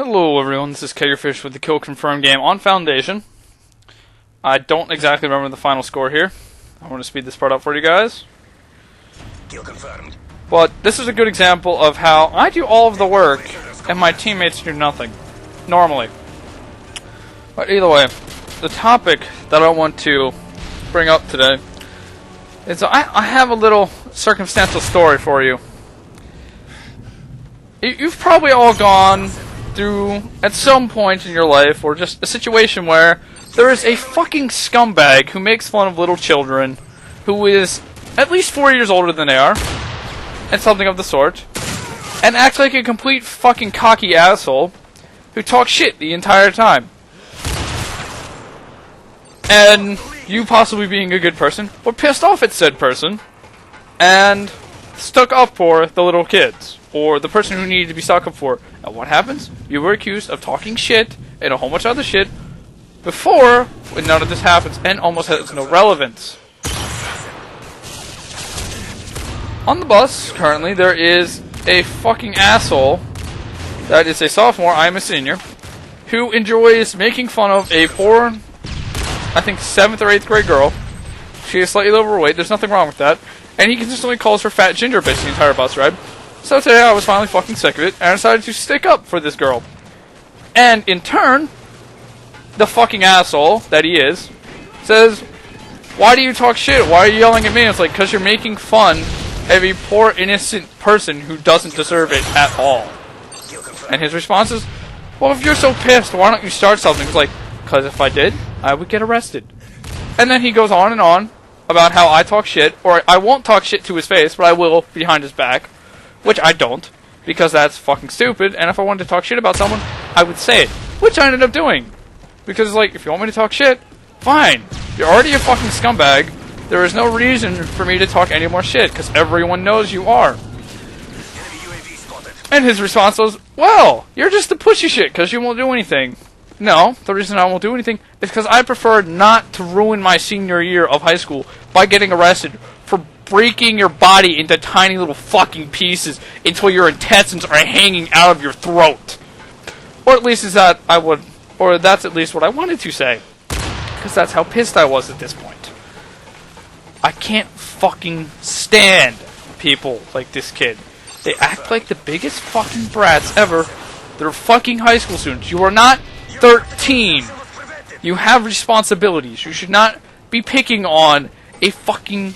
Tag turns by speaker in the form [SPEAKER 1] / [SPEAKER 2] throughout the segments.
[SPEAKER 1] Hello everyone, this is Keggerfish with the Kill Confirmed game on Foundation. I don't exactly remember the final score here. I want to speed this part up for you guys.
[SPEAKER 2] Kill confirmed.
[SPEAKER 1] But this is a good example of how I do all of the work and my teammates do nothing. Normally. But either way, the topic that I want to bring up today is I have a little circumstantial story for you. You've probably all gone through, at some point in your life, or just a situation where there is a fucking scumbag who makes fun of little children, who is at least 4 years older than they are, and something of the sort, and acts like a complete fucking cocky asshole who talks shit the entire time. And you possibly being a good person, were pissed off at said person, and stuck up for the little kids, or the person who needed to be stuck up for. And what happens? You were accused of talking shit and a whole bunch of other shit before, when none of this happens, and almost has no relevance. On the bus, currently, there is a fucking asshole that is a sophomore, I am a senior, who enjoys making fun of a poor, I think, 7th or 8th grade girl. She is slightly overweight, there's nothing wrong with that. And he consistently calls her fat ginger bitch the entire bus ride. So today I was finally fucking sick of it, and I decided to stick up for this girl. And in turn, the fucking asshole that he is, says, "Why do you talk shit? Why are you yelling at me?" It's like, "'Cause you're making fun of a poor innocent person who doesn't deserve it at all." And his response is, "Well, if you're so pissed, why don't you start something?" It's like, "'Cause if I did, I would get arrested." And then he goes on and on about how I talk shit, or I won't talk shit to his face, but I will behind his back. Which I don't, because that's fucking stupid, and if I wanted to talk shit about someone, I would say it. Which I ended up doing. Because, like, if you want me to talk shit, fine. You're already a fucking scumbag. There is no reason for me to talk any more shit, because everyone knows you are. And his response was, "Well, you're just a pushy shit, because you won't do anything." No, the reason I won't do anything is because I prefer not to ruin my senior year of high school by getting arrested for breaking your body into tiny little fucking pieces until your intestines are hanging out of your throat. Or at least that's at least what I wanted to say. Because that's how pissed I was at this point. I can't fucking stand people like this kid. They act like the biggest fucking brats ever. They're fucking high school students. You are not 13. You have responsibilities. You should not be picking on a fucking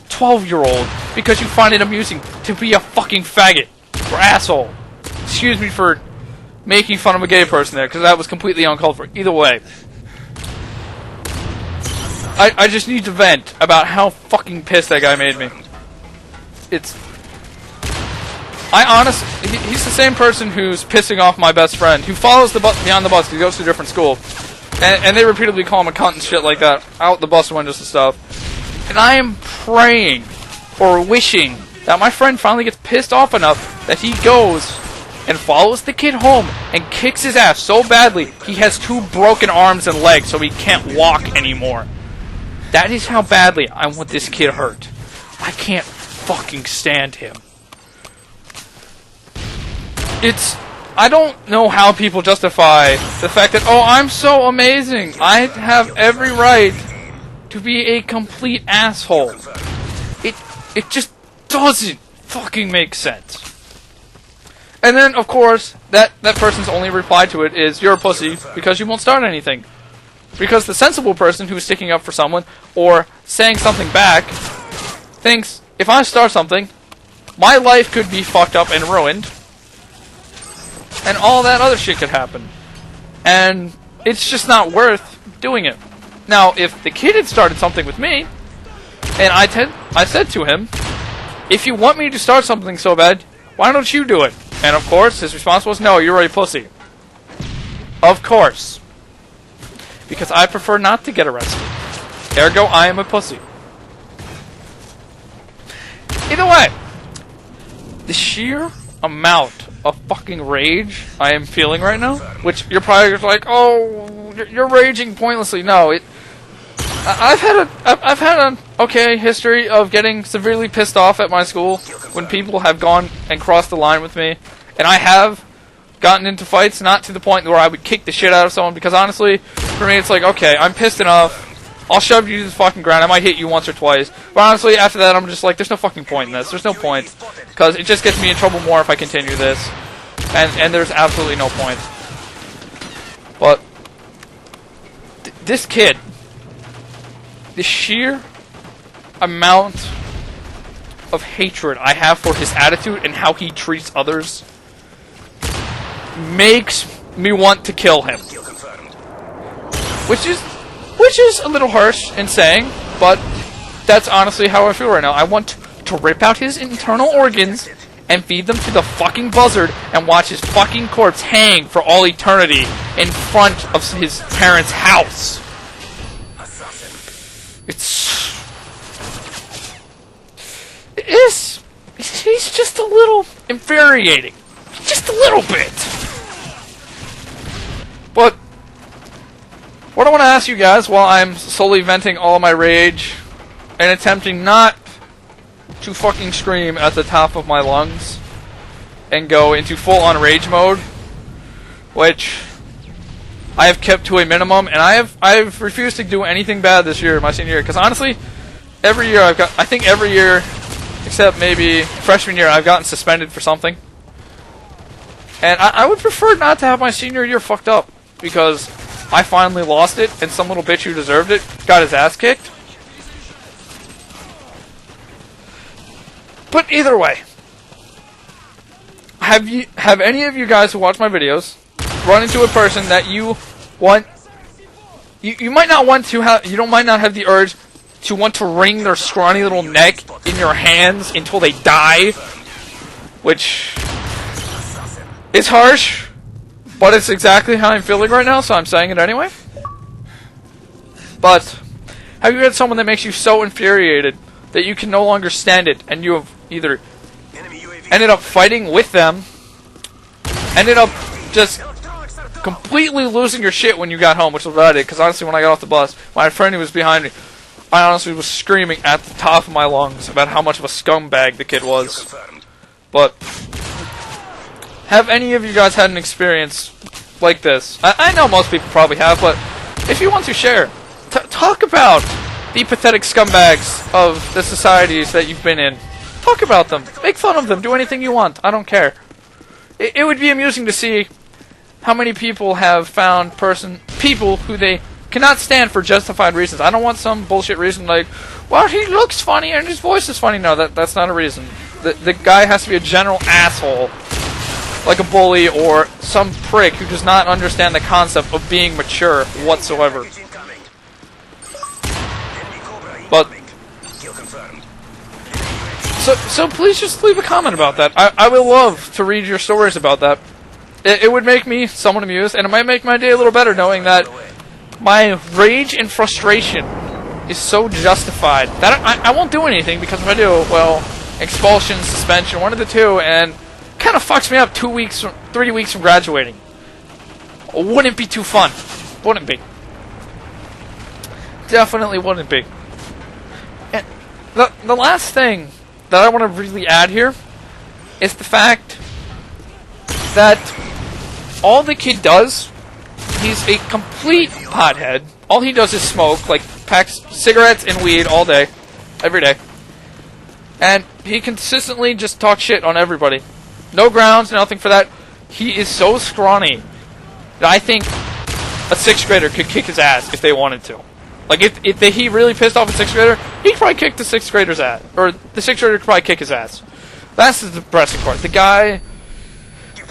[SPEAKER 1] 12-year-old because you find it amusing to be a fucking faggot or asshole. Excuse me for making fun of a gay person there, because that was completely uncalled for. Either way, I just need to vent about how fucking pissed that guy made me. He's the same person who's pissing off my best friend, who follows the bus beyond the bus because he goes to a different school, and they repeatedly call him a cunt and shit like that out the bus windows and stuff. And I am praying or wishing that my friend finally gets pissed off enough that he goes and follows the kid home and kicks his ass so badly he has 2 broken arms and legs so he can't walk anymore. That is how badly I want this kid hurt. I can't fucking stand him. I don't know how people justify the fact that, oh, I'm so amazing, I have every right to be a complete asshole. It just doesn't fucking make sense. And then, of course, that person's only reply to it is, "You're a pussy because you won't start anything." Because the sensible person who's sticking up for someone or saying something back thinks, if I start something, my life could be fucked up and ruined, and all that other shit could happen. And it's just not worth doing it. Now, if the kid had started something with me, and I said to him, "If you want me to start something so bad, why don't you do it?" And of course, his response was, "No, you're a pussy." Of course. Because I prefer not to get arrested. Ergo, I am a pussy. Either way, the sheer amount of fucking rage I am feeling right now, which you're probably like, "Oh, you're raging pointlessly." No, I've had an okay history of getting severely pissed off at my school when people have gone and crossed the line with me, and I have gotten into fights, not to the point where I would kick the shit out of someone, because honestly, for me, it's like, okay, I'm pissed enough. I'll shove you to the fucking ground. I might hit you once or twice. But honestly, after that, I'm just like, there's no fucking point in this. There's no point. Because it just gets me in trouble more if I continue this. And there's absolutely no point. But this kid, the sheer amount of hatred I have for his attitude and how he treats others makes me want to kill him. Which is a little harsh in saying, but that's honestly how I feel right now. I want to rip out his internal organs and feed them to the fucking buzzard and watch his fucking corpse hang for all eternity in front of his parents' house. He's just a little infuriating. Just a little bit. But what I want to ask you guys while I'm slowly venting all my rage and attempting not to fucking scream at the top of my lungs and go into full-on rage mode, which I have kept to a minimum, and I've refused to do anything bad this year, my senior year, because honestly, every year I think every year, except maybe freshman year, I've gotten suspended for something. And I would prefer not to have my senior year fucked up, because I finally lost it, and some little bitch who deserved it got his ass kicked. But either way, have any of you guys who watch my videos run into a person that you want? You might not want to have. Might not have the urge to want to wring their scrawny little neck in your hands until they die, which is harsh. But it's exactly how I'm feeling right now, so I'm saying it anyway. But have you had someone that makes you so infuriated that you can no longer stand it, and you have either ended up fighting with them, ended up just completely losing your shit when you got home, which was what I did, because honestly when I got off the bus, my friend who was behind me, I honestly was screaming at the top of my lungs about how much of a scumbag the kid was. But have any of you guys had an experience like this? I know most people probably have, but if you want to share, talk about the pathetic scumbags of the societies that you've been in. Talk about them. Make fun of them. Do anything you want. I don't care. It would be amusing to see how many people have found people who they cannot stand for justified reasons. I don't want some bullshit reason like, well, he looks funny and his voice is funny. No, that's not a reason. The guy has to be a general asshole, like a bully or some prick who does not understand the concept of being mature whatsoever. But so please just leave a comment about that. I will love to read your stories about that. It would make me somewhat amused, and it might make my day a little better knowing that my rage and frustration is so justified that I won't do anything, because if I do, well, expulsion, suspension, one of the two, and kind of fucks me up 3 weeks from graduating. Wouldn't be too fun. Wouldn't be. Definitely wouldn't be. And the last thing that I want to really add here is the fact that all the kid does, he's a complete pothead. All he does is smoke, like packs cigarettes and weed all day, every day. And he consistently just talks shit on everybody. No grounds, nothing for that. He is so scrawny that I think a 6th grader could kick his ass if they wanted to. Like, if he really pissed off a 6th grader, he could probably kick the 6th grader's ass. Or the 6th grader could probably kick his ass. That's the depressing part. The guy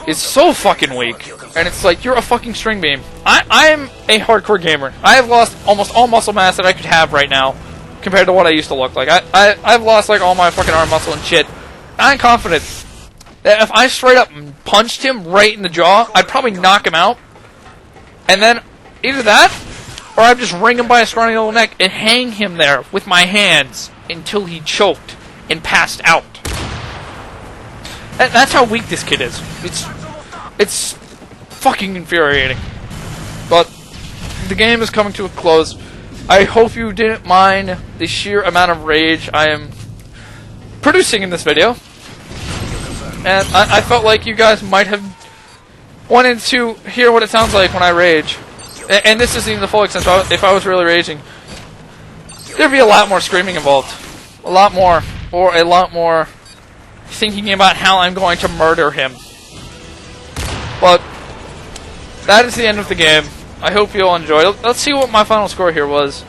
[SPEAKER 1] is so fucking weak. And it's like, you're a fucking string beam. I'm a hardcore gamer. I have lost almost all muscle mass that I could have right now compared to what I used to look like. I've lost, like, all my fucking arm muscle and shit. I'm confident that if I straight up punched him right in the jaw, I'd probably knock him out. And then, either that, or I'd just wring him by his scrawny little neck and hang him there with my hands until he choked and passed out. That's how weak this kid is. It's fucking infuriating. But the game is coming to a close. I hope you didn't mind the sheer amount of rage I am producing in this video. And I felt like you guys might have wanted to hear what it sounds like when I rage. And this isn't even the full extent. So if I was really raging, there'd be a lot more screaming involved. A lot more. Or a lot more thinking about how I'm going to murder him. But that is the end of the game. I hope you all enjoyed. Let's see what my final score here was.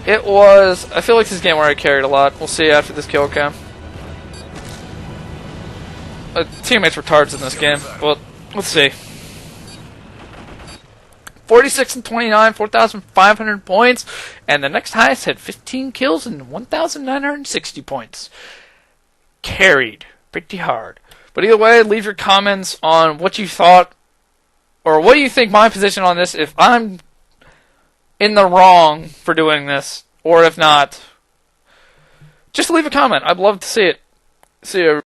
[SPEAKER 1] It was... I feel like this is a game where I carried a lot. We'll see after this kill cam. Teammates were tards in this game. Well, let's see. 46 and 29, 4,500 points. And the next highest had 15 kills and 1,960 points. Carried pretty hard. But either way, leave your comments on what you thought, or what do you think my position on this, if I'm in the wrong for doing this, or if not. Just leave a comment. I'd love to see it. See you.